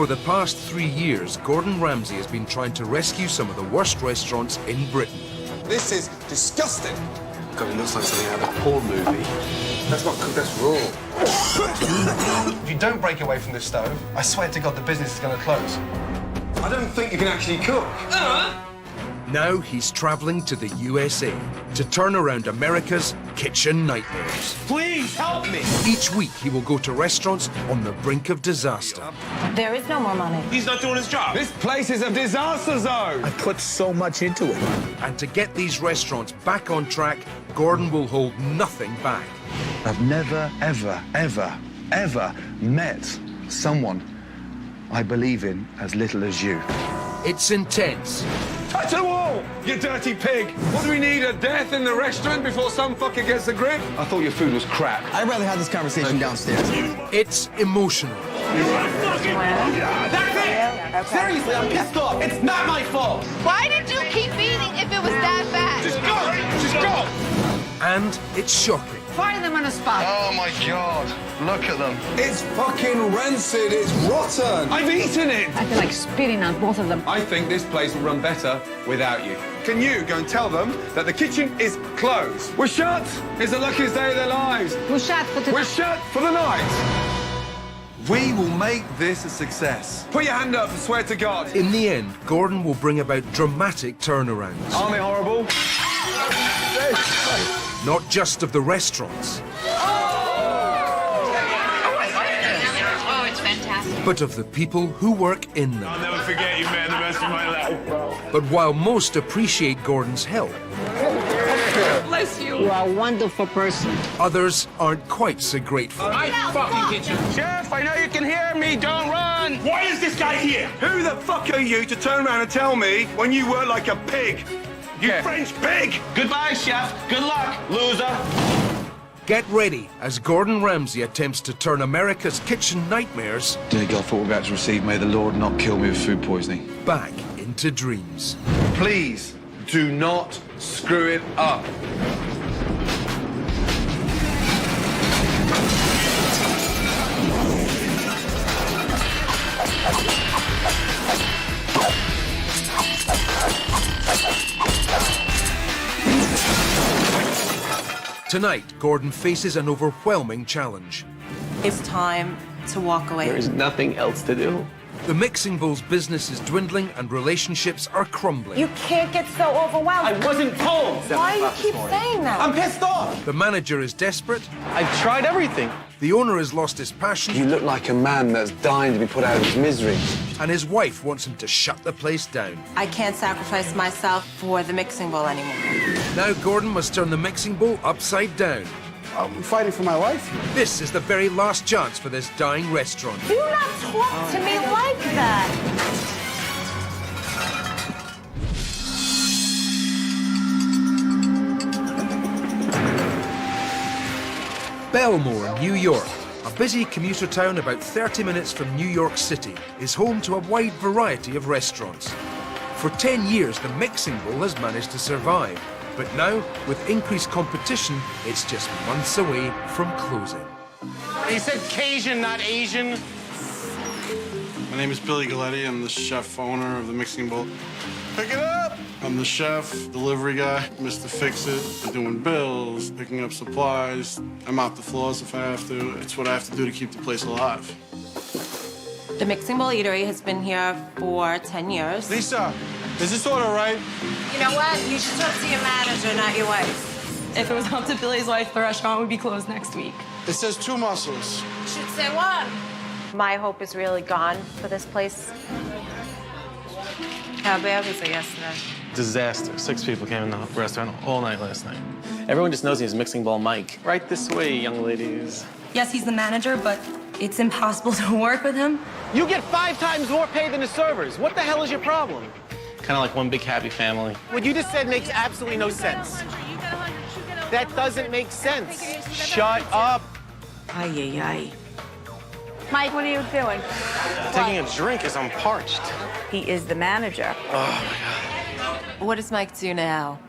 For the past 3 years, Gordon Ramsay has been trying to rescue some of the worst restaurants in Britain. This is disgusting. God, it looks like something out of a porn movie. That's not cooked, that's raw. If you don't break away from this stove, I swear to God the business is going to close. I don't think you can actually cook. Now he's travelling to the USA to turn around America's kitchen nightmares. Please help me. Each week he will go to restaurants on the brink of disaster. There is no more money. He's not doing his job. This place is a disaster zone. I put so much into it. And to get these restaurants back on track, Gordon will hold nothing back. I've never, ever, ever, ever met someone I believe in as little as you. It's intense. Touch the wall, you dirty pig. What do we need, a death in the restaurant before some fucker gets the grip? I thought your food was crap. I'd rather have this conversation downstairs. It's emotional. That's it! Okay. Seriously, I'm pissed off. It's not my fault. Why did you keep eating if it was that bad? Just go! Just go! And it's shocking. Fire them on the spot. Oh my God, look at them. It's fucking rancid. It's rotten. I've eaten it. I feel like spitting on both of them. I think this place will run better without you. Can you go and tell them that the kitchen is closed? We're shut. It's the luckiest day of their lives. We're shut for We're tonight. shut for the night. We will make this a success. Put your hand up and swear to God. In the end, Gordon will bring about dramatic turnarounds. Aren't they horrible? Not just of the restaurants, Oh, it's fantastic. but of the people who work in them. I'll never forget you, man, the rest of my life. But while most appreciate Gordon's help, Bless you. You are a wonderful person. others aren't quite so grateful. Chef, I know you can hear me. Don't run. Why is this guy here? Who the fuck are you to turn around and tell me when you work like a pig? You French pig! Goodbye, chef. Good luck, loser. Get ready as Gordon Ramsay attempts to turn America's kitchen nightmares Dear God, for what we're about to receive, may the Lord not kill me with food poisoning. back into dreams. Please do not screw it up. Tonight, Gordon faces an overwhelming challenge. It's time to walk away. There's nothing else to do. The Mixing Bowl's business is dwindling and relationships are crumbling. You can't get so overwhelmed. I wasn't told. Why do you keep saying that? I'm pissed off. The manager is desperate. I've tried everything. The owner has lost his passion. You look like a man that's dying to be put out of his misery. And his wife wants him to shut the place down. I can't sacrifice myself for the mixing bowl anymore. Now Gordon must turn the Mixing Bowl upside down. I'm fighting for my life. This is the very last chance for this dying restaurant. Do not talk to me like that. Belmore, New York, a busy commuter town about 30 minutes from New York City, is home to a wide variety of restaurants. For 10 years, the Mixing Bowl has managed to survive. But now, with increased competition, it's just months away from closing. He said Cajun, not Asian. My name is Billy Galletti. I'm the chef owner of the Mixing Bowl. Pick it up! I'm the chef, delivery guy, Mr. Fix-It. I'm doing bills, picking up supplies. I mop the floors if I have to. It's what I have to do to keep the place alive. The Mixing Bowl Eatery has been here for 10 years. Lisa, is this order right? You know what? You should talk to your manager, not your wife. If it was up to Billy's wife, the restaurant would be closed next week. It says 2 mussels. You should say one. My hope is really gone for this place. How bad was it yesterday? Disaster. 6 people came in the restaurant all night last night. Everyone just knows he's Mixing Bowl Mike. Right this way, young ladies. Yes, he's the manager, but it's impossible to work with him. You get 5 times more pay than the servers. What the hell is your problem? Kind of like one big happy family. What you just said makes absolutely no sense. That doesn't make sense. Shut up. Ay, ay, ay. Mike, what are you doing? Taking a drink as I'm parched. He is the manager. Oh, my God. What does Mike do now?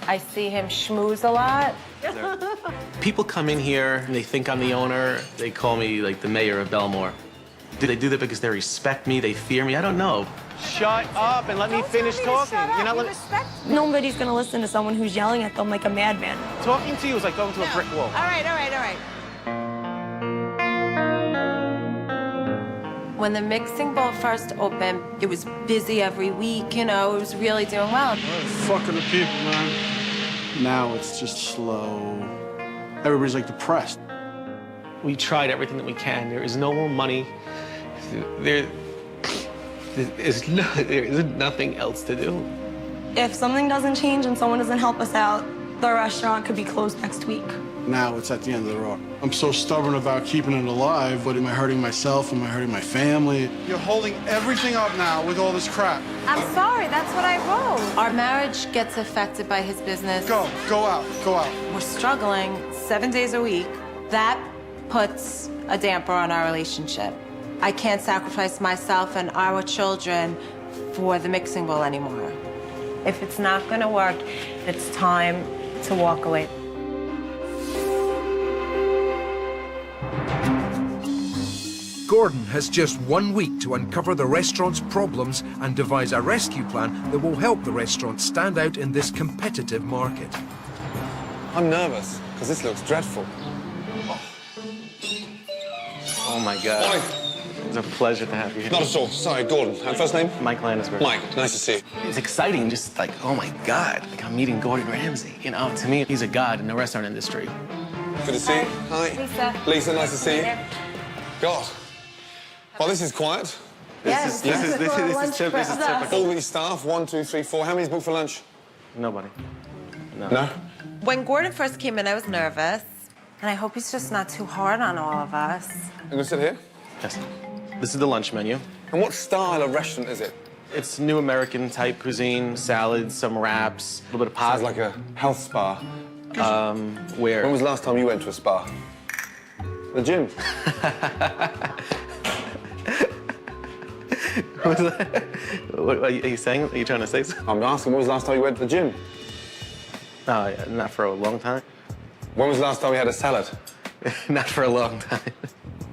I I see him schmooze a lot. People come in here and they think I'm the owner. They call me like the mayor of Belmore. Do they do that because they respect me, they fear me? I don't know. Shut up and let me finish talking. You're not Nobody's gonna listen to someone who's yelling at them like a madman. Talking to you is like going to a brick wall. All right. When the mixing bowl first opened, it was busy every week, you know, it was really doing well. Fucking the people, man. Now it's just slow. Everybody's like depressed. We tried everything that we can. There is no more money. There is nothing else to do. If something doesn't change and someone doesn't help us out, the restaurant could be closed next week. Now it's at the end of the road. I'm so stubborn about keeping it alive, but am I hurting myself? Am I hurting my family? You're holding everything up now with all this crap. I'm sorry, that's what I wrote. Our marriage gets affected by his business. Go out. We're struggling 7 days a week. That puts a damper on our relationship. I can't sacrifice myself and our children for the mixing bowl anymore. If it's not gonna work, it's time to walk away. Gordon has just 1 week to uncover the restaurant's problems and devise a rescue plan that will help the restaurant stand out in this competitive market. I'm nervous, because this looks dreadful. Oh my God. It's a pleasure to have you here. Not at all. Sorry, Gordon. And first name? Mike Landisberg. Mike, nice to see you. It's exciting, just like, oh my God, like I'm meeting Gordon Ramsay. You know, to me, he's a god in the restaurant industry. Good to see you. Hi. Lisa. Lisa, nice to see you. God. Well, this is quiet. Yes, This is typical. All these staff, 1, 2, 3, 4. How many's booked for lunch? Nobody. No? When Gordon first came in, I was nervous. And I hope he's just not too hard on all of us. You gonna sit here? Yes. This is the lunch menu. And what style of restaurant is it? It's new American type cuisine, salads, some wraps, a little bit of pasta. Sounds like a health spa. Where? When was the last time you went to a spa? The gym. What was that? What are you saying? Are you trying to say something? I'm asking, when was the last time you went to the gym? Not for a long time. When was the last time we had a salad? Not for a long time.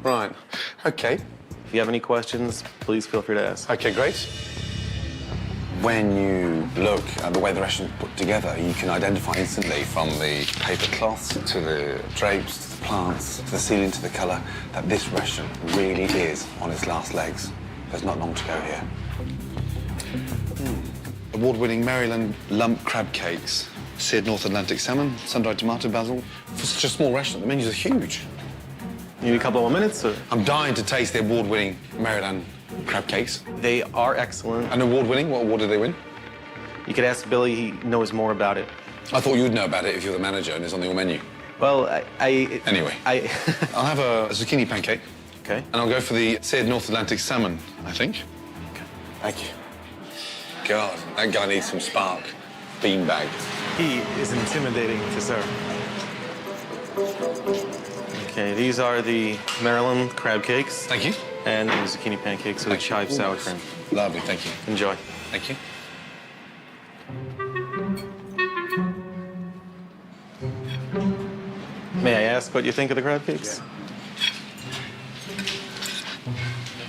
Right. Okay. If you have any questions, please feel free to ask. Okay, great. When you look at the way the restaurant's put together, you can identify instantly from the paper cloths to the drapes, to the plants, to the ceiling, to the colour, that this restaurant really is on its last legs. There's not long to go here. Award-winning Maryland lump crab cakes, seared North Atlantic salmon, sun-dried tomato basil. For such a small restaurant, the menus are huge. You need a couple more minutes? Or? I'm dying to taste the award-winning Maryland crab cakes. They are excellent. And award-winning? What award did they win? You could ask Billy, he knows more about it. I thought you'd know about it if you're the manager and it's on your menu. Well, Anyway, I'll have a zucchini pancake. Okay. And I'll go for the seared North Atlantic salmon, I think. Okay. Thank you. God, that guy needs some spark. Beanbag. He is intimidating to serve. Okay, these are the Maryland crab cakes. Thank you. And the zucchini pancakes with chive sour cream. Lovely, thank you. Enjoy. Thank you. May I ask what you think of the crab cakes?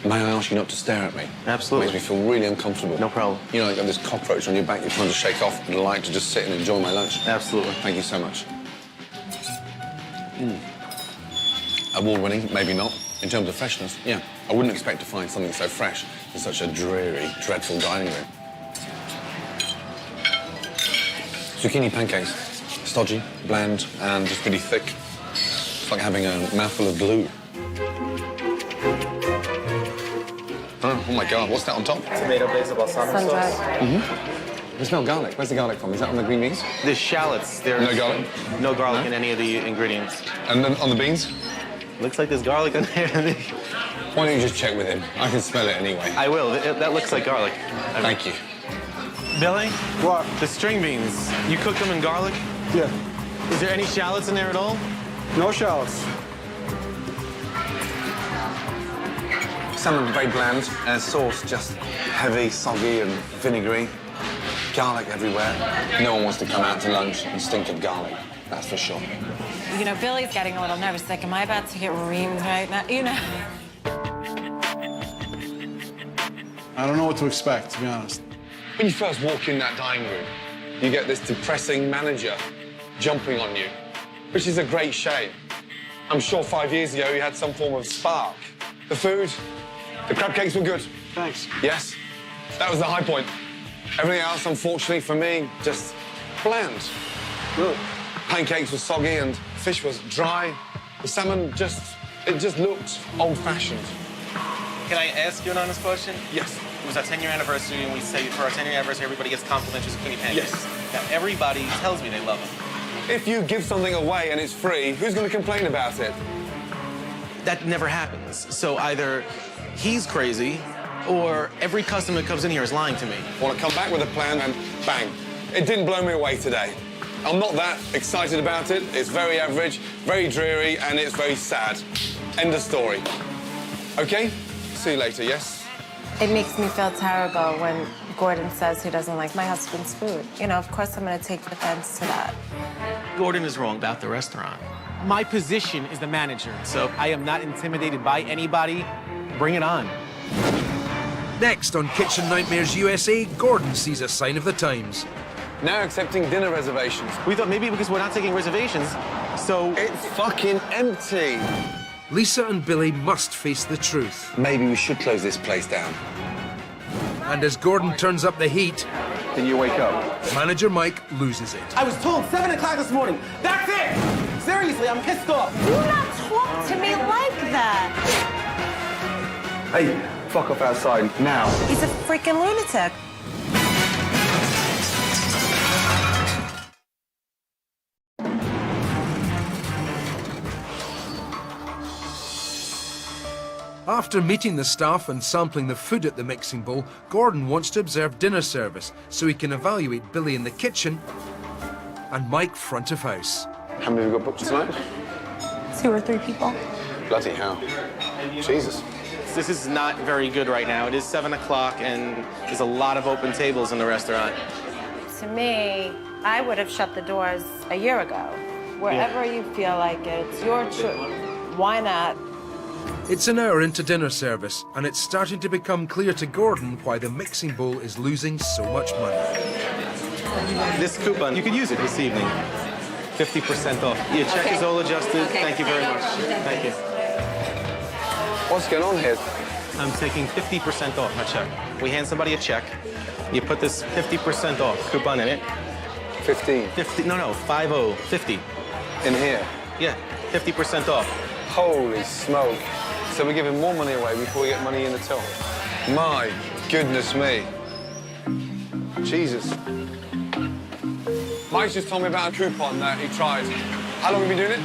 May I ask you not to stare at me? Absolutely. It makes me feel really uncomfortable. No problem. You know, like you have this cockroach on your back you're trying to shake off, but I like to just sit and enjoy my lunch. Absolutely. Thank you so much. Award-winning, maybe not. In terms of freshness, yeah. I wouldn't expect to find something so fresh in such a dreary, dreadful dining room. Zucchini pancakes. Stodgy, bland, and just really thick. It's like having a mouthful of glue. Oh my God, what's that on top? Tomato basil balsamic sauce. I smell garlic. Where's the garlic from? Is that on the green beans? The shallots. There's No garlic? No garlic in any of the ingredients. And then on the beans? Looks like there's garlic in there. Why don't you just check with him? I can smell it anyway. I will. That looks like garlic. Thank you. Billy? What? The string beans. You cook them in garlic? Yeah. Is there any shallots in there at all? No shallots. Salmon very bland, and sauce just heavy, soggy, and vinegary. Garlic everywhere. No one wants to come out to lunch and stink of garlic. That's for sure. You know, Billy's getting a little nervous. Like, am I about to get reamed right now? You know? I don't know what to expect, to be honest. When you first walk in that dining room, you get this depressing manager jumping on you, which is a great shame. I'm sure 5 years ago you had some form of spark. The food, the crab cakes were good. Thanks. Yes, that was the high point. Everything else, unfortunately for me, just bland. Look, pancakes were soggy and fish was dry. The salmon it just looked old-fashioned. Can I ask you an honest question? Yes. It was our 10-year anniversary, and we say for our 10-year anniversary, everybody gets complimentary zucchini pancakes. Yes. Now, everybody tells me they love them. If you give something away and it's free, who's going to complain about it? That never happens. So either he's crazy, or every customer that comes in here is lying to me. Want to come back with a plan and bang. It didn't blow me away today. I'm not that excited about it. It's very average, very dreary, and it's very sad. End of story. Okay? See you later, yes? It makes me feel terrible when Gordon says he doesn't like my husband's food. You know, of course I'm going to take offense to that. Gordon is wrong about the restaurant. My position is the manager, so I am not intimidated by anybody. Bring it on. Next on Kitchen Nightmares USA, Gordon sees a sign of the times. Now accepting dinner reservations. We thought maybe because we're not taking reservations, so... It's fucking empty. Lisa and Billy must face the truth. Maybe we should close this place down. And as Gordon turns up the heat, Did you wake up? manager Mike loses it. I was told 7 o'clock this morning. That's it! Seriously, I'm pissed off. Do not talk to me like that. Hey, fuck off outside now. He's a freaking lunatic. After meeting the staff and sampling the food at the mixing bowl, Gordon wants to observe dinner service so he can evaluate Billy in the kitchen and Mike front of house. How many have we got booked tonight? 2 or 3 people. Bloody hell. Jesus. This is not very good right now. It is 7 o'clock, and there's a lot of open tables in the restaurant. To me, I would have shut the doors a year ago. Wherever you feel like it, it's your choice. Why not? It's an hour into dinner service, and it's starting to become clear to Gordon why the mixing bowl is losing so much money. This coupon, you could use it this evening. 50% off. Your check is all adjusted. Thank you very much. Thank you. What's going on here? I'm taking 50% off my check. We hand somebody a check. You put this 50% off coupon in it. 15. 50, no, 50, 50. In here? Yeah, 50% off. Holy smoke. So we're giving more money away before we get money in the till. My goodness me. Jesus. Mike just told me about a coupon that he tried. How long have you been doing it?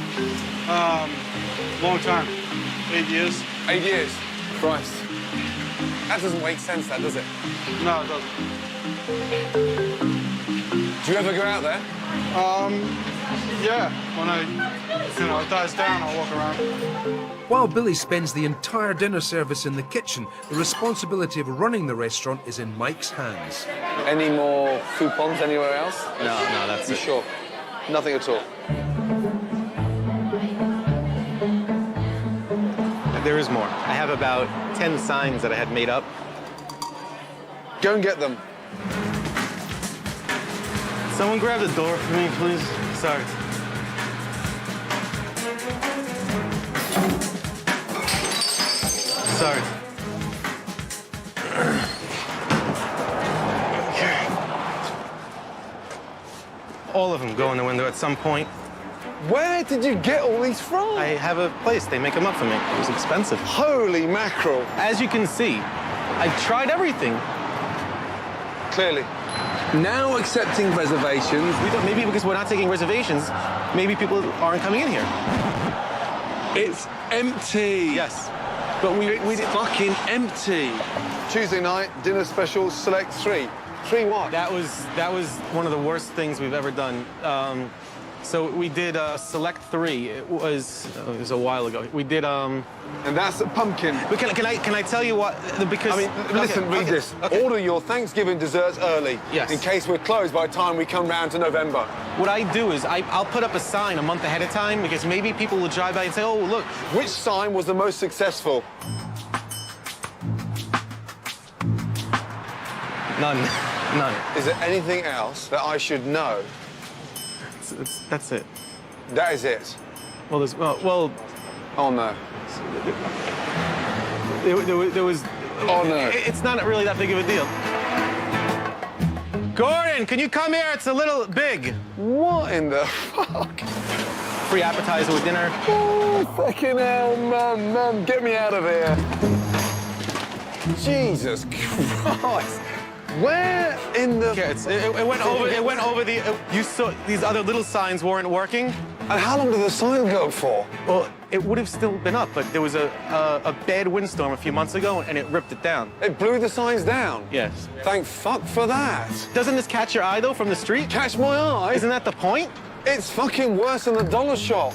Long time. 8 years. 8 years. Christ. That doesn't make sense, that, does it? No, it doesn't. Do you ever go out there? Yeah. When it dies down, I'll walk around. While Billy spends the entire dinner service in the kitchen, the responsibility of running the restaurant is in Mike's hands. Any more coupons anywhere else? No, that's You it. sure? Nothing at all. There is more. I have about 10 signs that I had made up. Go and get them. Someone grab the door for me, please. Sorry. Sorry. All of them go in the window at some point. Where did you get all these from? I have a place. They make them up for me. It was expensive. Holy mackerel. As you can see, I've tried everything. Clearly. Now accepting reservations. We thought maybe because we're not taking reservations, maybe people aren't coming in here. It's empty. Yes. But we fucking empty. Tuesday night, dinner special, select 3. 3 what? That was one of the worst things we've ever done. So we did Select 3. It was a while ago. We did And that's a pumpkin. But can I tell you what? Because I mean, listen, read this. Okay. Order your Thanksgiving desserts early. Yes. In case we're closed by the time we come round to November. What I do is I'll put up a sign a month ahead of time because maybe people will drive by and say, oh, look. Which sign was the most successful? None. None. Is there anything else that I should know? That's it. That is it. Well, well. Oh no. There was. Oh no. It's not really that big of a deal. Gordon, can you come here? It's a little big. What in the fuck? Free appetizer with dinner. Oh, fucking hell, Mum, get me out of here. Jesus Christ. Where in the... Yeah, it went over the... you saw these other little signs weren't working. And how long did the sign go for? Well, it would have still been up, but there was a bad windstorm a few months ago, and it ripped it down. It blew the signs down? Yes. Thank fuck for that. Doesn't this catch your eye, though, from the street? Catch my eye? Isn't that the point? It's fucking worse than the dollar shop.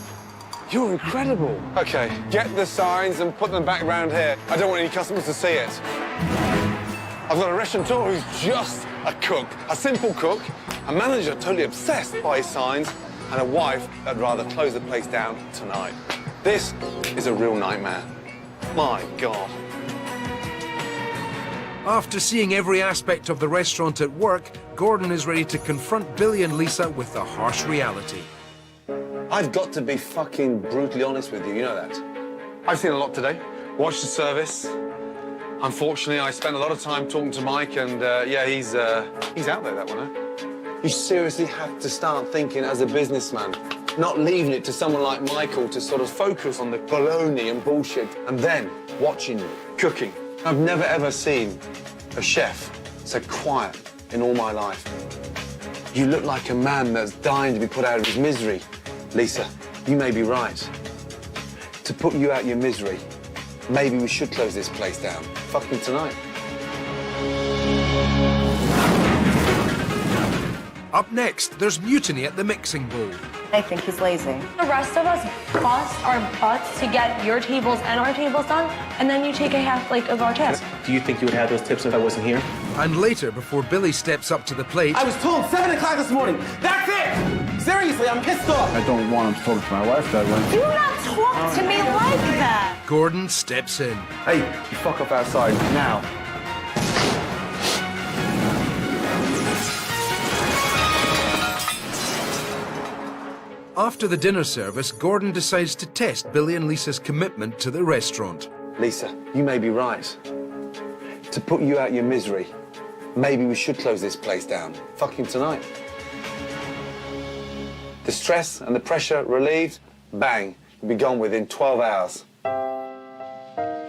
You're incredible. Okay, get the signs and put them back round here. I don't want any customers to see it. I've got a restaurateur who's just a cook, a simple cook, a manager totally obsessed by his signs, and a wife that'd rather close the place down tonight. This is a real nightmare. My God. After seeing every aspect of the restaurant at work, Gordon is ready to confront Billy and Lisa with the harsh reality. I've got to be fucking brutally honest with you, you know that. I've seen a lot today, watched the service. Unfortunately, I spent a lot of time talking to Mike, and yeah, he's out there, that one, huh? You seriously have to start thinking as a businessman, not leaving it to someone like Michael to sort of focus on the baloney and bullshit, and then watching you, cooking. I've never, ever seen a chef so quiet in all my life. You look like a man that's dying to be put out of his misery. Lisa, you may be right. To put you out of your misery, maybe we should close this place down. Fucking tonight. Up next, there's mutiny at the mixing bowl. I think he's lazy. The rest of us bust our butts to get your tables and our tables done, and then you take a half of our tip. Do you think you would have those tips if I wasn't here? And later, before Billy steps up to the plate... I was told 7 o'clock this morning. That's it! Seriously, I'm pissed off. I don't want him to talk to my wife that way. Do not talk to me like that. Gordon steps in. Hey, you fuck off outside now. After the dinner service, Gordon decides to test Billy and Lisa's commitment to the restaurant. Lisa, you may be right. To put you out of your misery, maybe we should close this place down. Fucking tonight. The stress and the pressure relieved, bang, you'll be gone within 12 hours.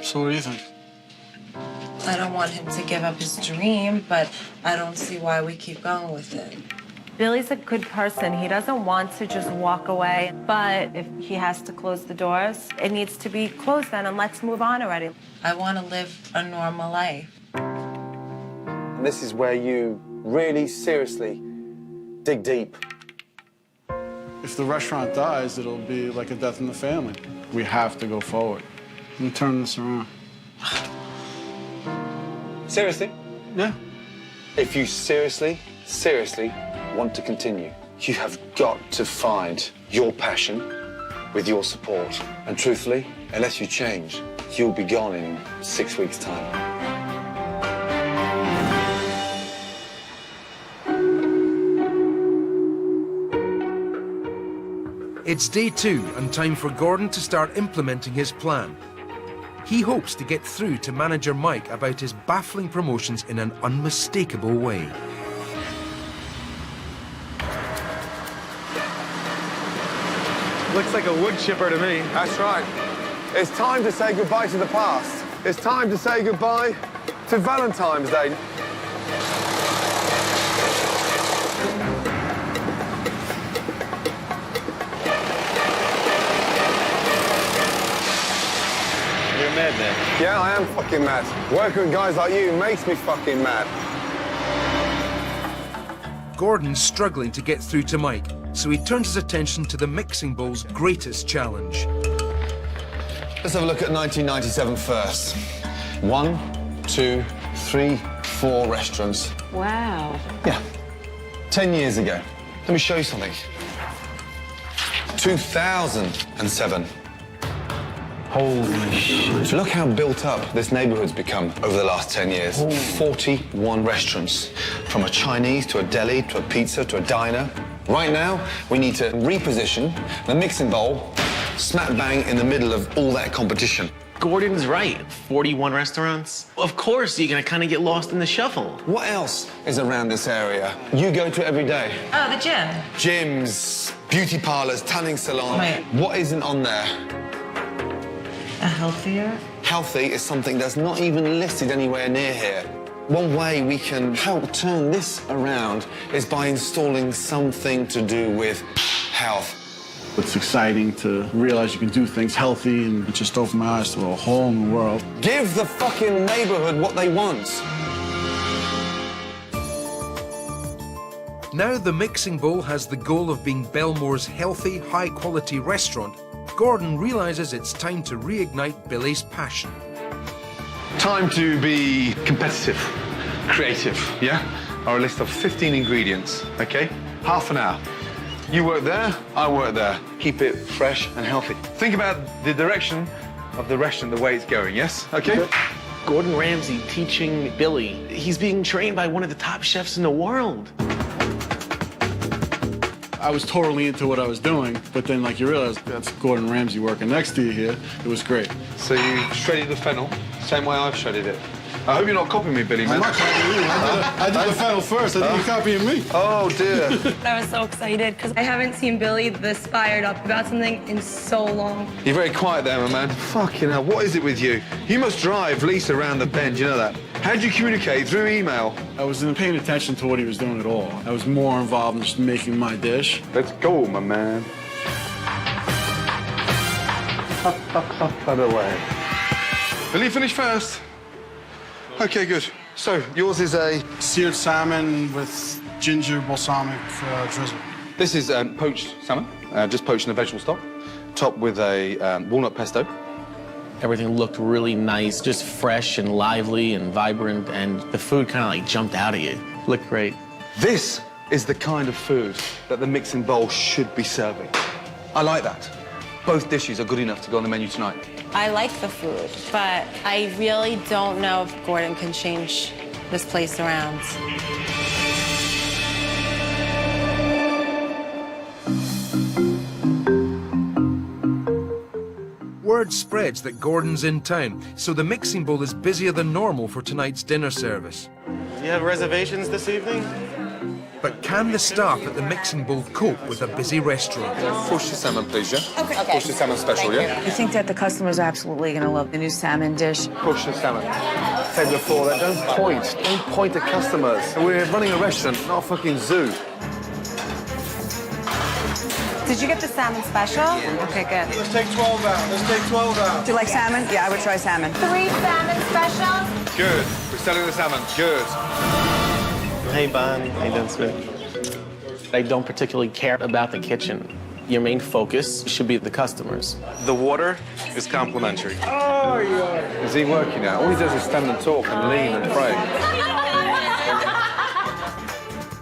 So what do you think? I don't want him to give up his dream, but I don't see why we keep going with it. Billy's a good person. He doesn't want to just walk away, but if he has to close the doors, it needs to be closed then, and let's move on already. I want to live a normal life. And this is where you really seriously dig deep. If the restaurant dies, it'll be like a death in the family. We have to go forward. Let me turn this around. Seriously? Yeah. If you seriously want to continue, you have got to find your passion with your support. And truthfully, unless you change, you'll be gone in 6 weeks' time. It's day 2 and time for Gordon to start implementing his plan. He hopes to get through to manager Mike about his baffling promotions in an unmistakable way. Looks like a wood chipper to me. That's right. It's time to say goodbye to the past. It's time to say goodbye to Valentine's Day. You're mad, man. Yeah, I am fucking mad. Working with guys like you makes me fucking mad. Gordon's struggling to get through to Mike, so he turns his attention to the Mixing Bowl's greatest challenge. Let's have a look at 1997 first. 1, 2, 3, 4 restaurants. Wow. Yeah, 10 years ago. Let me show you something. 2007. Holy shit. So look how built up this neighborhood's become over the last 10 years. 41 restaurants, from a Chinese to a deli to a pizza to a diner. Right now, we need to reposition the Mixing Bowl smack bang in the middle of all that competition. Gordon's right. 41 restaurants. Of course, you're gonna kind of get lost in the shuffle. What else is around this area you go to every day? Oh, the gym. Gyms, beauty parlors, tanning salons. Right. What isn't on there? A healthier? Healthy is something that's not even listed anywhere near here. One way we can help turn this around is by installing something to do with health. It's exciting to realize you can do things healthy, and it just opened my eyes to a whole new world. Give the fucking neighborhood what they want. Now the Mixing Bowl has the goal of being Belmore's healthy, high-quality restaurant, Gordon realizes it's time to reignite Billy's passion. Time to be competitive, creative, yeah? Our list of 15 ingredients, okay? Half an hour. You work there, I work there. Keep it fresh and healthy. Think about the direction of the restaurant, the way it's going, yes? Okay? Gordon Ramsay teaching Billy. He's being trained by one of the top chefs in the world. I was totally into what I was doing, but then, like, you realize that's Gordon Ramsay working next to you here. It was great. So you shredded the fennel, same way I've shredded it. I hope you're not copying me, Billy, man. I'm not copying you. I did the fennel first. I think you're copying me. Oh, dear. I was so excited because I haven't seen Billy this fired up about something in so long. You're very quiet there, my man. Fucking hell, what is it with you? You must drive Lisa around the bend, you know that? How did you communicate? Through email? I wasn't paying attention to what he was doing at all. I was more involved in just making my dish. Let's go, my man. By the way. Will you finish first? Okay, good. So, yours is a... Seared salmon with ginger balsamic drizzle. This is poached salmon, just poached in a vegetable stock, topped with a walnut pesto. Everything looked really nice, just fresh and lively and vibrant, and the food kind of like jumped out at you. Looked great. This is the kind of food that the Mixing Bowl should be serving. I like that. Both dishes are good enough to go on the menu tonight. I like the food, but I really don't know if Gordon can change this place around. Word spreads that Gordon's in town, so the Mixing Bowl is busier than normal for tonight's dinner service. Do you have reservations this evening? But can the staff at the Mixing Bowl cope with a busy restaurant? Push the salmon, please, yeah? Okay. Push the salmon special, yeah? I think that the customers are absolutely going to love the new salmon dish. Push the salmon. Said before that, don't point at customers. We're running a restaurant, not a fucking zoo. Did you get the salmon special? Okay, good. Let's take 12 out. Let's take 12 out. Do you like salmon? Yeah, I would try salmon. 3 salmon specials? Good. We're selling the salmon. Good. Hey, Bon. How you doing, sweet? I don't particularly care about the kitchen. Your main focus should be the customers. The water is complimentary. Oh, yeah. Is he working out? All he does is stand and talk and lean and pray.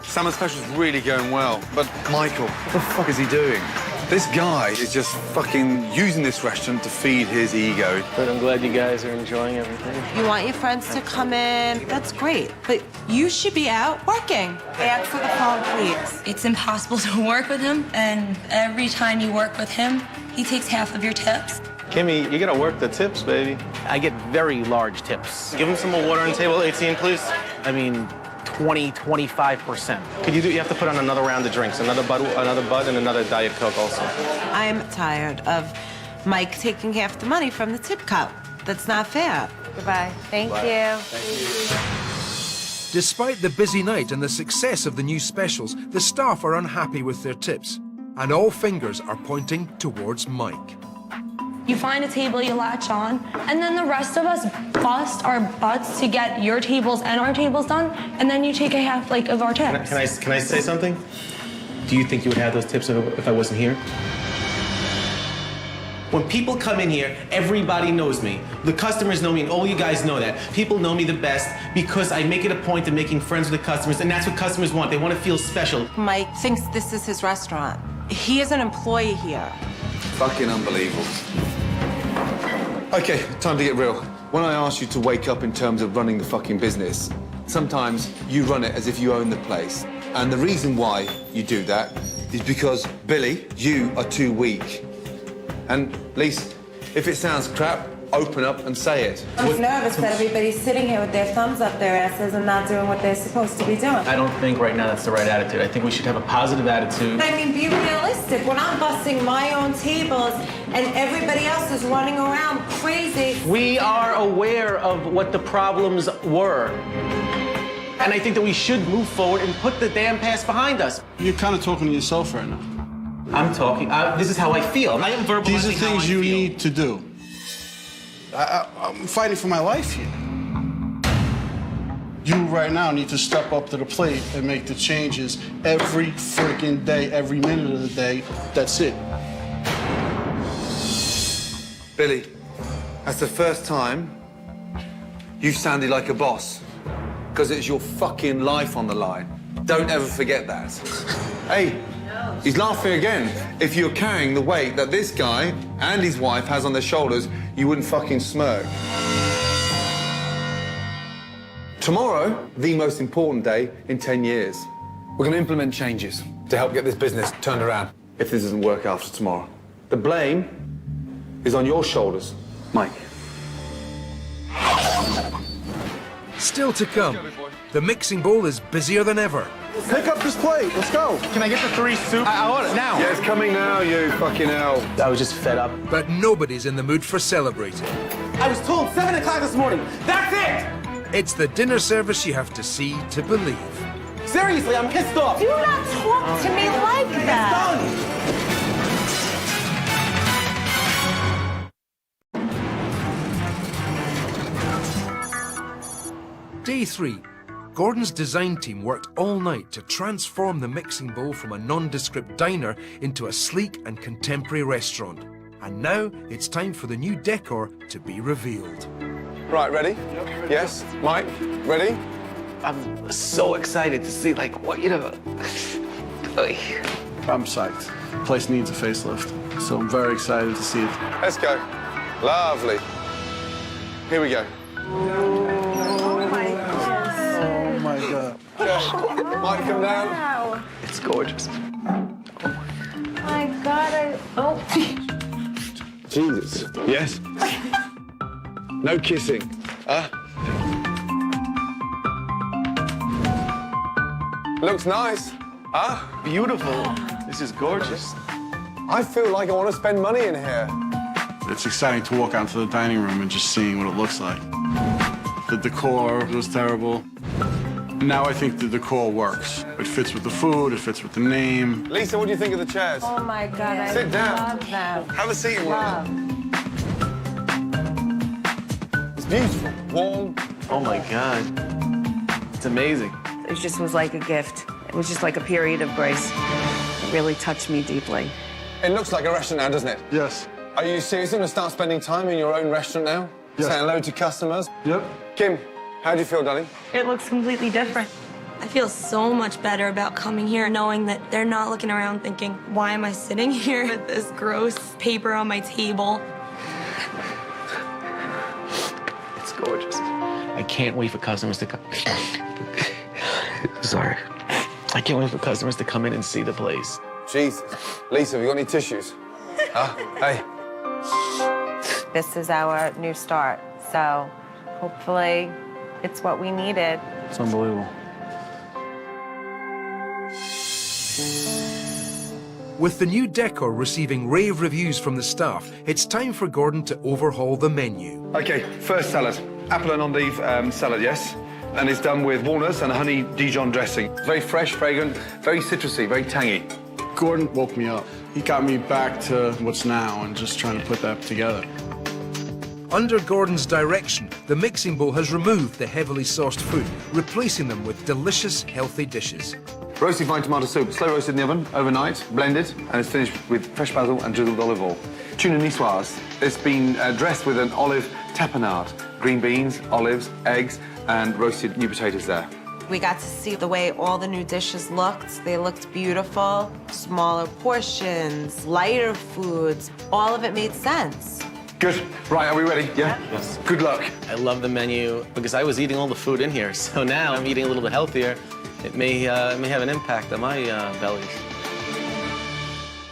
Salmon special's really going well, but Michael, what the fuck is he doing? This guy is just fucking using this restaurant to feed his ego. But I'm glad you guys are enjoying everything. You want your friends to come in, that's great, but you should be out working. Answer the phone, please. It's impossible to work with him, and every time you work with him, he takes half of your tips. Kimmy, you gotta work the tips, baby. I get very large tips. Give him some more water on table 18, please. I mean, 20, 25%. Could you have to put on another round of drinks, another bud, and another Diet Coke also. I'm tired of Mike taking half the money from the tip cup. That's not fair. Goodbye. Thank you. Despite the busy night and the success of the new specials, the staff are unhappy with their tips, and all fingers are pointing towards Mike. You find a table, you latch on, and then the rest of us bust our butts to get your tables and our tables done, and then you take a half like of our tips. Can I say something? Do you think you would have those tips if I wasn't here? When people come in here, everybody knows me. The customers know me, and all you guys know that. People know me the best because I make it a point of making friends with the customers, and that's what customers want. They want to feel special. Mike thinks this is his restaurant. He is an employee here. Fucking unbelievable. Okay, time to get real. When I ask you to wake up in terms of running the fucking business, sometimes you run it as if you own the place. And the reason why you do that is because, Billy, you are too weak. And, Lise, if it sounds crap, open up and say it. I'm nervous that everybody's sitting here with their thumbs up their asses and not doing what they're supposed to be doing. I don't think right now that's the right attitude. I think we should have a positive attitude. I mean, be realistic. When I'm busting my own tables and everybody else is running around crazy. We are aware of what the problems were. And I think that we should move forward and put the damn past behind us. You're kind of talking to yourself right now. I'm talking, this is how I feel. I am verbalizing. These are things you feel. need to do. I'm fighting for my life here. You right now need to step up to the plate and make the changes every freaking day, every minute of the day. That's it. Billy, that's the first time you've sounded like a boss. Because it's your fucking life on the line. Don't ever forget that. Hey, he's laughing again. If you're carrying the weight that this guy and his wife has on their shoulders, you wouldn't fucking smirk. Tomorrow, the most important day in 10 years. We're going to implement changes to help get this business turned around if this doesn't work after tomorrow. The blame is on your shoulders, Mike. Still to come, the mixing bowl is busier than ever. Pick up this plate. Let's go. Can I get the 3 soup? I want it now. Yeah, it's coming now, you fucking hell. I was just fed up. But nobody's in the mood for celebrating. I was told 7 o'clock this morning. That's it! It's the dinner service you have to see to believe. Seriously, I'm pissed off. Do not talk to me like that. Day 3. Gordon's design team worked all night to transform the mixing bowl from a nondescript diner into a sleek and contemporary restaurant. And now it's time for the new decor to be revealed. Right, ready? Yes? Mike, ready? I'm so excited to see, like, what, you know... I'm psyched. The place needs a facelift, so I'm very excited to see it. Let's go. Lovely. Here we go. Oh my God. Mike, come down. Wow. It's gorgeous. Oh my God, Jesus. Yes? No kissing. Looks nice. Beautiful. This is gorgeous. I feel like I want to spend money in here. It's exciting to walk out into the dining room and just seeing what it looks like. The decor was terrible. Now I think the decor works. It fits with the food, it fits with the name. Lisa, what do you think of the chairs? Oh my God, I Sit down. love them. Have a seat in Love. one. It's beautiful. Warm. Oh, my God. It's amazing. It just was like a gift. It was just like a period of grace. It really touched me deeply. It looks like a restaurant now, doesn't it? Yes. Are you seriously going to start spending time in your own restaurant now? Yes. Saying hello to customers? Yep. Kim, how do you feel, darling? It looks completely different. I feel so much better about coming here knowing that they're not looking around thinking, why am I sitting here with this gross paper on my table? It's gorgeous. I can't wait for customers to come. Sorry. I can't wait for customers to come in and see the place. Jesus. Lisa, have you got any tissues? Hey. This is our new start, so hopefully it's what we needed. It's unbelievable. With the new decor receiving rave reviews from the staff, it's time for Gordon to overhaul the menu. Okay, first salad. Apple and endive salad, yes? And it's done with walnuts and honey Dijon dressing. Very fresh, fragrant, very citrusy, very tangy. Gordon woke me up. He got me back to what's now and just trying to put that together. Under Gordon's direction, the mixing bowl has removed the heavily sauced food, replacing them with delicious, healthy dishes. Roasted vine tomato soup, slow roasted in the oven, overnight, blended, and it's finished with fresh basil and drizzled olive oil. Tuna niçoise, it's been dressed with an olive tapenade, green beans, olives, eggs, and roasted new potatoes there. We got to see the way all the new dishes looked. They looked beautiful, smaller portions, lighter foods. All of it made sense. Good. Right, are we ready? Yeah? Yes. Good luck. I love the menu because I was eating all the food in here, so now I'm eating a little bit healthier. It may have an impact on my bellies.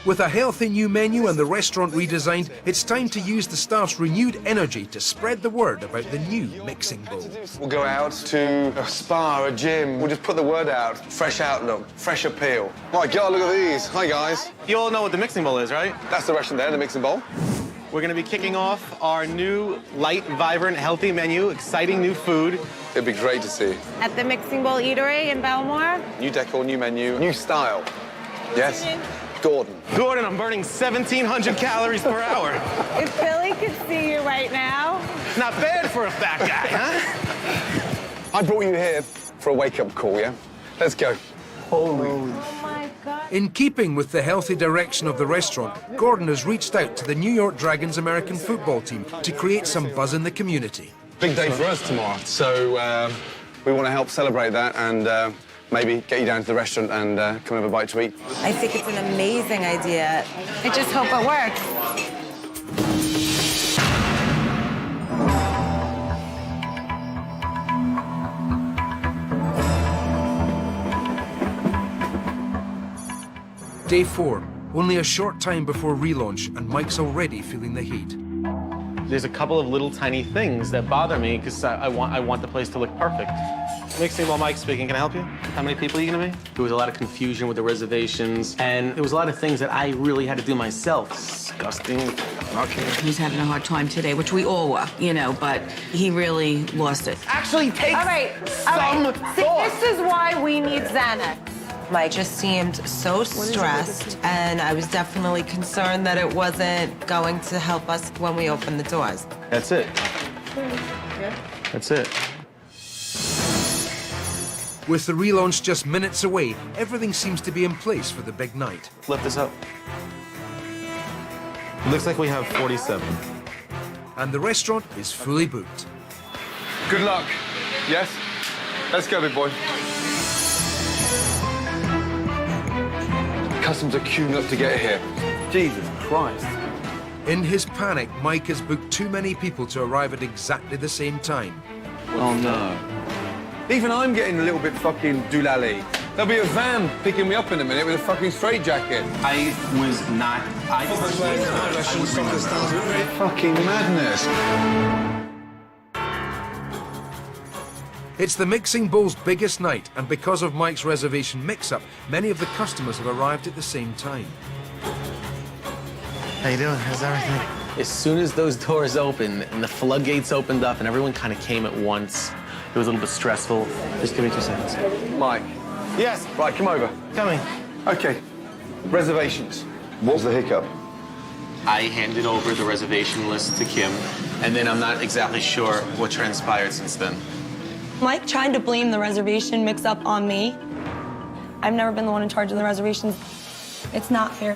With a healthy new menu and the restaurant redesigned, it's time to use the staff's renewed energy to spread the word about the new mixing bowl. We'll go out to a spa, a gym. We'll just put the word out. Fresh outlook, fresh appeal. My God, look at these. Hi, guys. You all know what the mixing bowl is, right? That's the restaurant there, the mixing bowl. We're going to be kicking off our new light, vibrant, healthy menu, exciting new food. It'd be great to see. At the Mixing Bowl Eatery in Belmore. New decor, new menu, new style. Yes. Gordon. Gordon, I'm burning 1,700 calories per hour. If Billy could see you right now. Not bad for a fat guy, huh? I brought you here for a wake-up call, yeah? Let's go. Holy. Oh, my God. In keeping with the healthy direction of the restaurant, Gordon has reached out to the New York Dragons American football team to create some buzz in the community. Big day for us tomorrow, so we want to help celebrate that and maybe get you down to the restaurant and come have a bite to eat. I think it's an amazing idea. I just hope it works. Day 4, only a short time before relaunch, and Mike's already feeling the heat. There's a couple of little tiny things that bother me because I want the place to look perfect. Mixing Bowl Mike speaking, can I help you? How many people are you gonna be? There was a lot of confusion with the reservations, and there was a lot of things that I really had to do myself. Disgusting. Okay. He's having a hard time today, which we all were, you know, but he really lost it. Actually take All right. See, this is why we need Xanax. Mike just seemed so stressed, and I was definitely concerned that it wasn't going to help us when we opened the doors. That's it. That's it. With the relaunch just minutes away, everything seems to be in place for the big night. Lift this up. It looks like we have 47. And the restaurant is fully booked. Good luck. Yes? Let's go, big boy. Customs are queuing up to get here. Jesus Christ. In his panic, Mike has booked too many people to arrive at exactly the same time. Oh, no. Even I'm getting a little bit fucking doolally. There'll be a van picking me up in a minute with a fucking straitjacket. I was not. Fucking madness. It's the Mixing Bowl's biggest night, and because of Mike's reservation mix-up, many of the customers have arrived at the same time. How you doing? How's everything? As soon as those doors opened and the floodgates opened up and everyone kind of came at once, it was a little bit stressful. Just give me 2 seconds. Mike. Yes. Right, come over. Coming. Okay. Reservations. What was the hiccup? I handed over the reservation list to Kim, and then I'm not exactly sure what transpired since then. Mike tried to blame the reservation mix-up on me. I've never been the one in charge of the reservations. It's not fair.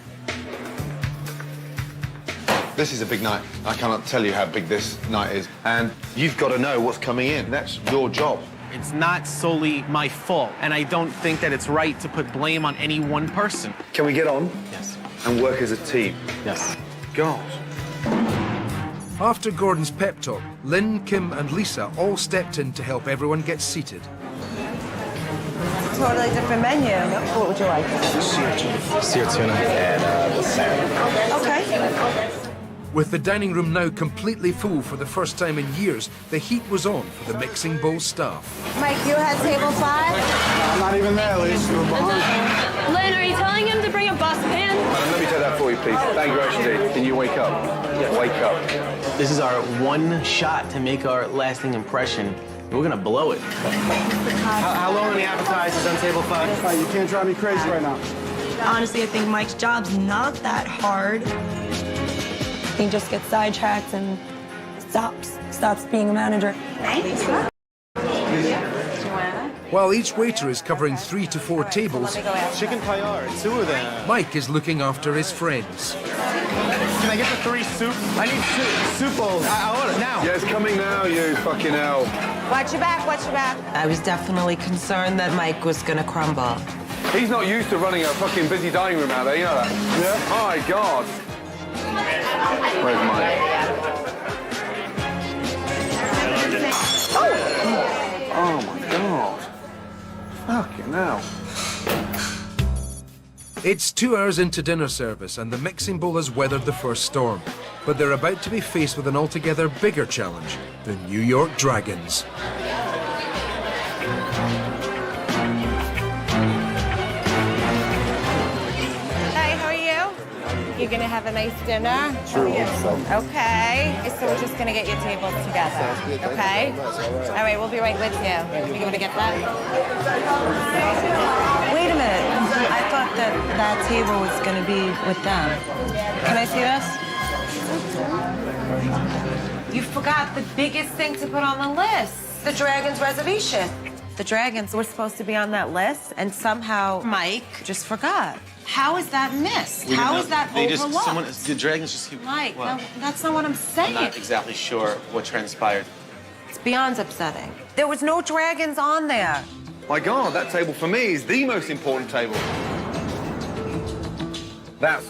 This is a big night. I cannot tell you how big this night is. And you've got to know what's coming in. That's your job. It's not solely my fault, and I don't think that it's right to put blame on any one person. Can we get on? Yes. And work as a team? Yes. God. After Gordon's pep talk, Lynn, Kim and Lisa all stepped in to help everyone get seated. Totally different menu. What would you like? Seared tuna and the salmon. Okay. With the dining room now completely full for the first time in years, the heat was on for the Mixing Bowl staff. Mike, you had table 5? I'm not even there, Lisa. We're behind. Lynn, are you telling him to bring a bus pan? Madam, let me take that for you, please. Thank you, Ashley. Can you wake up? Yeah. Wake up. This is our one shot to make our lasting impression. We're gonna blow it. How long are the appetizers on table 5? You can't drive me crazy right now. Honestly, I think Mike's job's not that hard. He just gets sidetracked and stops being a manager. While each waiter is covering 3 to 4 tables, Chicken paillard, 2 of them. Mike is looking after his friends. Can I get the 3 soup? I need soup bowls. I want it now. Yeah, it's coming now, you fucking hell. Watch your back, watch your back. I was definitely concerned that Mike was gonna crumble. He's not used to running a fucking busy dining room out there, you know that? Yeah. Oh, my God. Where's Mike? Oh, my God. Fucking hell. It's 2 hours into dinner service and the mixing bowl has weathered the first storm. But they're about to be faced with an altogether bigger challenge, the New York Dragons. Hi, how are you? You're gonna have a nice dinner? Sure. Okay, so we're just gonna get your tables together, okay? All right, we'll be right with you. You gonna get that? Wait a minute. I thought that table was gonna be with them. Can I see this? You forgot the biggest thing to put on the list, the Dragons reservation. The Dragons were supposed to be on that list, and somehow Mike just forgot. How is that missed? How is that overlooked? The Dragons just keep... Mike, no, that's not what I'm saying. I'm not exactly sure what transpired. It's beyond upsetting. There was no Dragons on there. My God, that table for me is the most important table. That's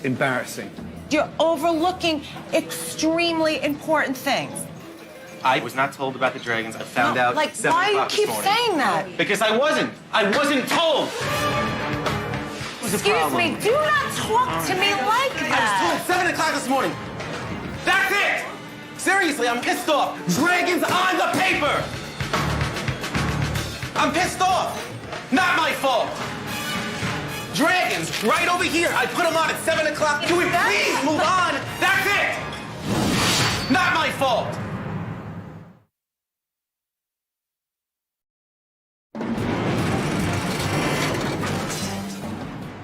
embarrassing. You're overlooking extremely important things. I was not told about the Dragons. I found out like, at 7 why do you o'clock keep this morning. saying that? Because I wasn't told. Excuse me, do not talk to me like that. I was told 7 o'clock this morning. That's it! Seriously, I'm pissed off. Dragons on the paper! I'm pissed off. Not my fault. Dragons, right over here. I put them on at 7 o'clock. Can we please move on? That's it! Not my fault.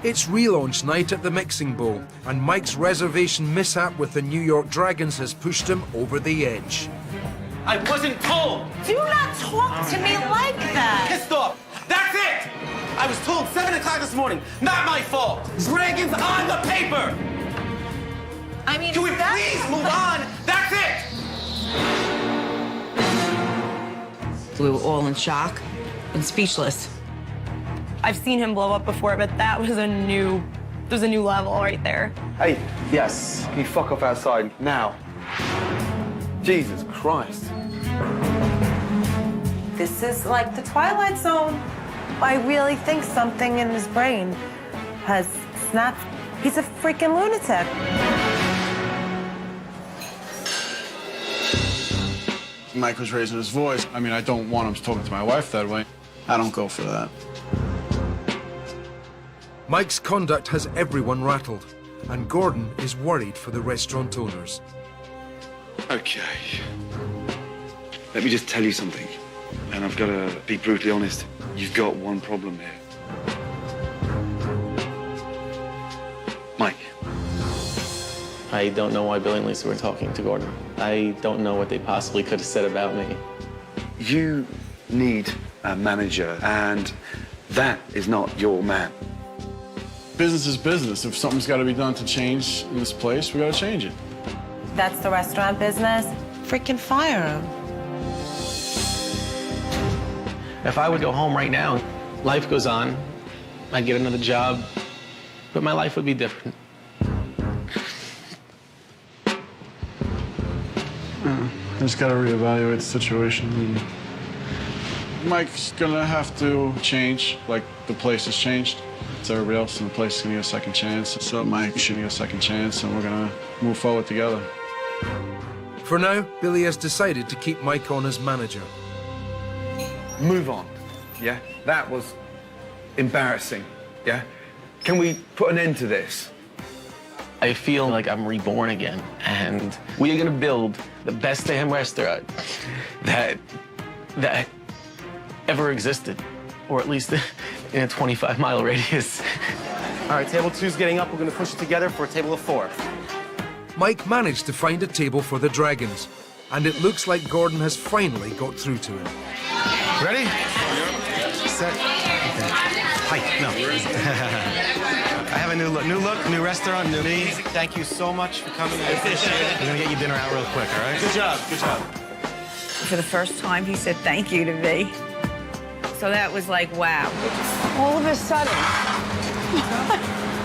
It's relaunch night at the Mixing Bowl, and Mike's reservation mishap with the New York Dragons has pushed him over the edge. I wasn't told. Do not talk to me like that. Pissed off. That's it! I was told 7 o'clock this morning. Not my fault. Dragons on the paper! I mean, can we please move on? That's it! We were all in shock and speechless. I've seen him blow up before, but that was a new level right there. Hey, yes. Can you fuck off outside now? Jesus Christ. This is like the Twilight Zone. I really think something in his brain has snapped. He's a freaking lunatic. Mike was raising his voice. I mean, I don't want him talking to my wife that way. I don't go for that. Mike's conduct has everyone rattled, and Gordon is worried for the restaurant owners. Okay. Let me just tell you something, and I've got to be brutally honest. You've got one problem here. Mike. I don't know why Bill and Lisa were talking to Gordon. I don't know what they possibly could have said about me. You need a manager, and that is not your man. Business is business. If something's got to be done to change in this place, we got to change it. That's the restaurant business. Freaking fire him. If I would go home right now, life goes on. I'd get another job, but my life would be different. I just got to reevaluate the situation. Mike's gonna have to change, like the place has changed. It's everybody else in the place is gonna get a second chance. So Mike should get a second chance, and we're gonna move forward together. For now, Billy has decided to keep Mike on as manager. Move on, yeah? That was embarrassing, yeah? Can we put an end to this? I feel like I'm reborn again, and we are gonna build the best damn restaurant that ever existed, or at least in a 25-mile radius. All right, table 2's getting up. We're going to push it together for a table of 4. Mike managed to find a table for the Dragons, and it looks like Gordon has finally got through to him. Ready? Set. Okay. Hi. No. I have a new look, new restaurant, new me. Thank you so much for coming. I appreciate it. We're going to get you dinner out real quick, all right? Good job, good job. For the first time, he said thank you to me. So that was like, wow. All of a sudden.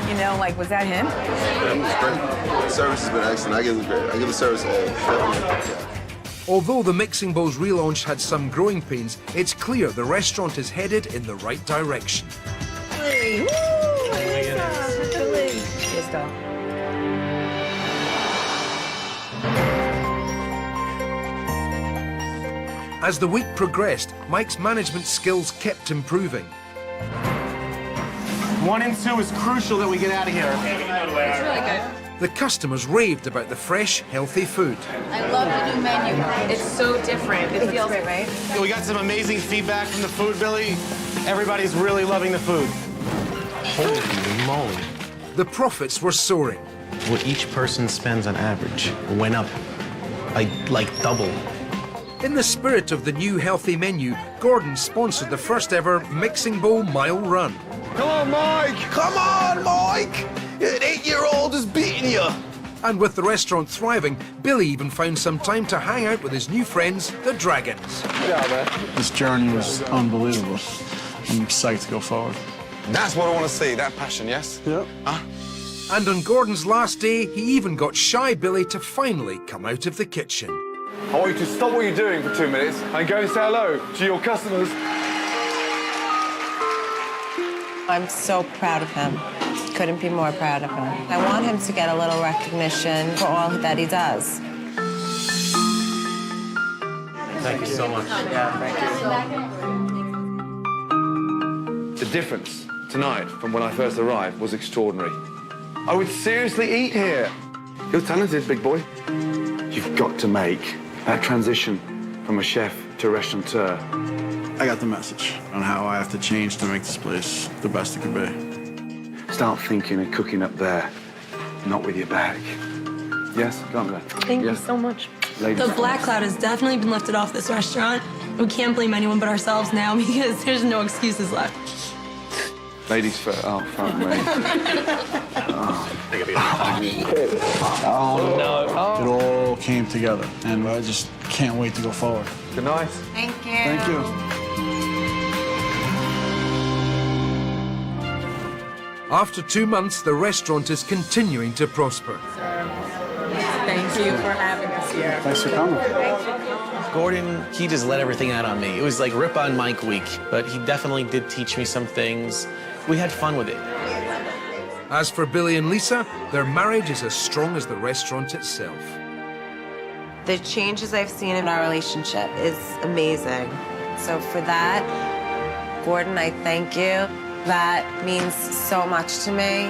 You know, like, was that him? Yeah, it was great. The service has been excellent. I give the service a Although the Mixing Bowl's relaunch had some growing pains, it's clear the restaurant is headed in the right direction. Woo! As the week progressed, Mike's management skills kept improving. 1 and 2 is crucial that we get out of here. It's really good. The customers raved about the fresh, healthy food. I love the new menu. It's so different. It feels great, right? We got some amazing feedback from the food, Billy. Everybody's really loving the food. Holy moly. The profits were soaring. What each person spends on average went up like double. In the spirit of the new healthy menu, Gordon sponsored the first ever Mixing Bowl Mile Run. Come on, Mike! Come on, Mike! An 8-year-old is beating you! And with the restaurant thriving, Billy even found some time to hang out with his new friends, the Dragons. Yeah, man. This journey was unbelievable. I'm psyched to go forward. That's what I want to see, that passion, yes? Yep. And on Gordon's last day, he even got shy Billy to finally come out of the kitchen. I want you to stop what you're doing for 2 minutes and go and say hello to your customers. I'm so proud of him. Couldn't be more proud of him. I want him to get a little recognition for all that he does. Thank you so much. The difference tonight from when I first arrived was extraordinary. I would seriously eat here. You're talented, big boy. You've got to make that transition from a chef to a restaurateur. I got the message on how I have to change to make this place the best it could be. Start thinking and cooking up there, not with your bag. Yes, go on there. Thank you so much. Ladies The black cloud has definitely been lifted off this restaurant. We can't blame anyone but ourselves now because there's no excuses left. Ladies first. Oh, fuck me. It all came together, and I just can't wait to go forward. Good night. Thank you. Thank you. After 2 months, the restaurant is continuing to prosper. Thank you for having us here. Thanks for coming. Gordon, he just let everything out on me. It was like Rip on Mike week, but he definitely did teach me some things. We had fun with it. As for Billy and Lisa, their marriage is as strong as the restaurant itself. The changes I've seen in our relationship is amazing. So for that, Gordon, I thank you. That means so much to me.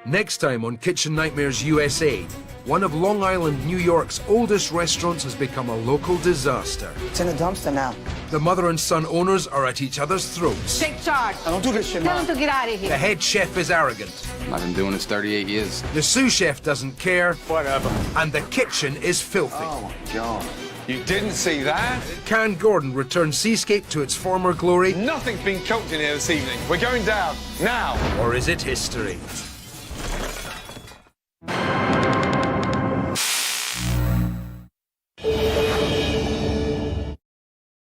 Next time on Kitchen Nightmares USA, one of Long Island, New York's oldest restaurants has become a local disaster. It's in a dumpster now. The mother and son owners are at each other's throats. Take charge. I don't do this shit, Tell him to get out of here. The head chef is arrogant. I've been doing this 38 years. The sous chef doesn't care. Whatever. And the kitchen is filthy. Oh, my God. You didn't see that? Can Gordon return Seascape to its former glory? Nothing's been cooked in here this evening. We're going down, now. Or is it history?